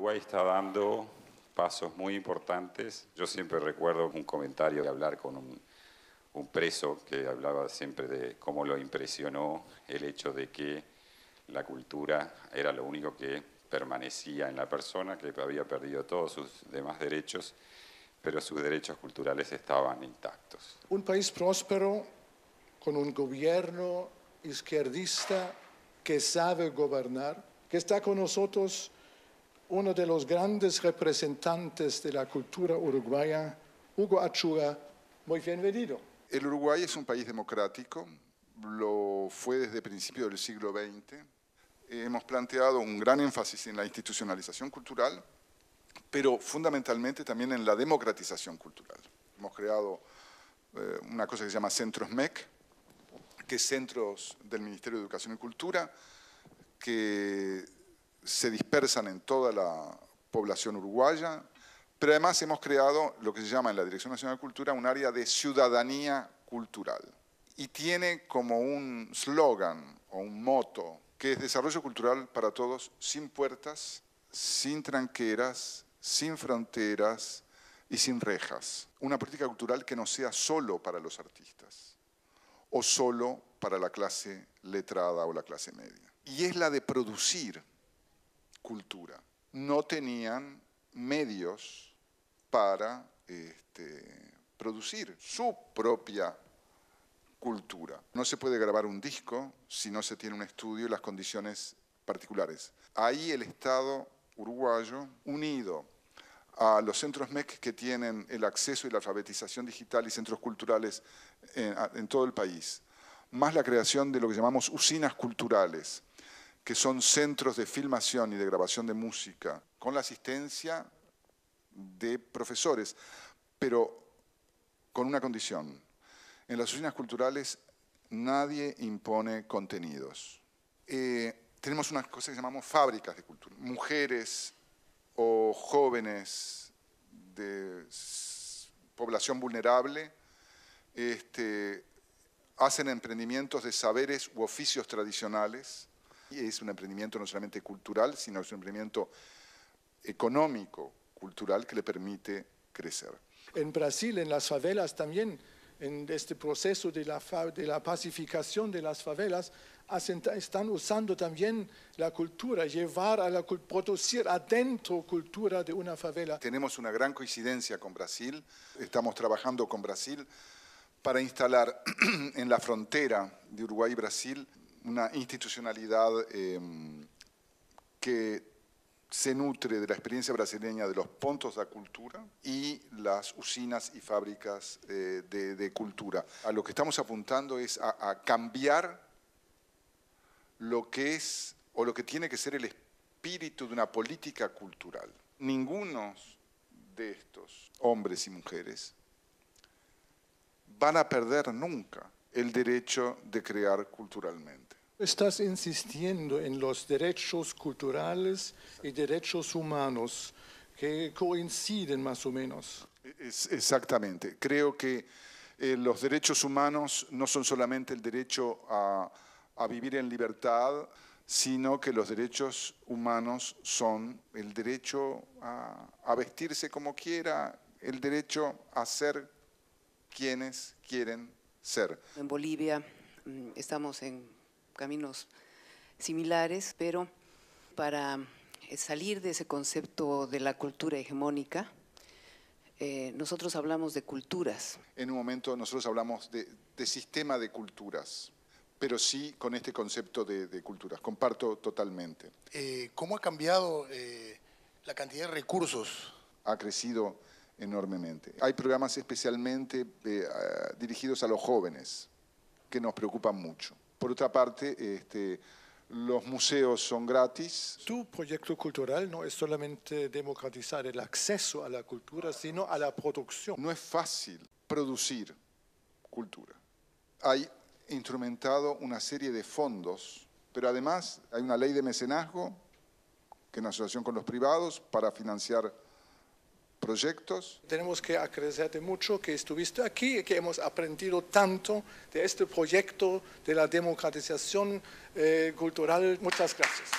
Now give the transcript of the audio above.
Uruguay está dando pasos muy importantes. Yo siempre recuerdo un comentario de hablar con un preso que hablaba siempre de cómo lo impresionó el hecho de que la cultura era lo único que permanecía en la persona, que había perdido todos sus demás derechos, pero sus derechos culturales estaban intactos. Un país próspero, con un gobierno izquierdista que sabe gobernar, que está con nosotros uno de los grandes representantes de la cultura uruguaya, Hugo Achura. Muy bienvenido. El Uruguay es un país democrático, lo fue desde principios del siglo XX. Hemos planteado un gran énfasis en la institucionalización cultural, pero fundamentalmente también en la democratización cultural. Hemos creado una cosa que se llama Centros MEC, que es Centros del Ministerio de Educación y Cultura, que se dispersan en toda la población uruguaya, pero además hemos creado lo que se llama en la Dirección Nacional de Cultura un área de ciudadanía cultural. Y tiene como un slogan o un moto que es desarrollo cultural para todos, sin puertas, sin tranqueras, sin fronteras y sin rejas. Una política cultural que no sea solo para los artistas o solo para la clase letrada o la clase media. Y es la de producir cultura. No tenían medios para producir su propia cultura. No se puede grabar un disco si no se tiene un estudio y las condiciones particulares. Ahí el Estado uruguayo, unido a los centros MEC que tienen el acceso y la alfabetización digital y centros culturales en todo el país, más la creación de lo que llamamos usinas culturales, que son centros de filmación y de grabación de música, con la asistencia de profesores, pero con una condición. En las usinas culturales nadie impone contenidos. Tenemos unas cosas que llamamos fábricas de cultura. Mujeres o jóvenes de población vulnerable hacen emprendimientos de saberes u oficios tradicionales. Y es un emprendimiento no solamente cultural, sino es un emprendimiento económico, cultural, que le permite crecer. En Brasil, en las favelas también, en este proceso de la pacificación de las favelas, están usando también la cultura, producir adentro cultura de una favela. Tenemos una gran coincidencia con Brasil, estamos trabajando con Brasil para instalar en la frontera de Uruguay y Brasil una institucionalidad que se nutre de la experiencia brasileña de los puntos de cultura y las usinas y fábricas de cultura. A lo que estamos apuntando es a cambiar lo que es o lo que tiene que ser el espíritu de una política cultural. Ninguno de estos hombres y mujeres van a perder nunca el derecho de crear culturalmente. Estás insistiendo en los derechos culturales y derechos humanos que coinciden más o menos. Exactamente. Creo que los derechos humanos no son solamente el derecho a vivir en libertad, sino que los derechos humanos son el derecho a vestirse como quiera, el derecho a ser quienes quieren ser. En Bolivia estamos en caminos similares, pero para salir de ese concepto de la cultura hegemónica, nosotros hablamos de culturas. En un momento nosotros hablamos de sistema de culturas, pero sí con este concepto de culturas. Comparto totalmente. ¿Cómo ha cambiado la cantidad de recursos? Ha crecido enormemente. Hay programas especialmente dirigidos a los jóvenes, que nos preocupan mucho. Por otra parte, los museos son gratis. Tu proyecto cultural no es solamente democratizar el acceso a la cultura, sino a la producción. No es fácil producir cultura. Hay instrumentado una serie de fondos, pero además hay una ley de mecenazgo, que es una asociación con los privados, para financiar proyectos. Tenemos que agradecerte mucho que estuviste aquí y que hemos aprendido tanto de este proyecto de la democratización cultural. Muchas gracias.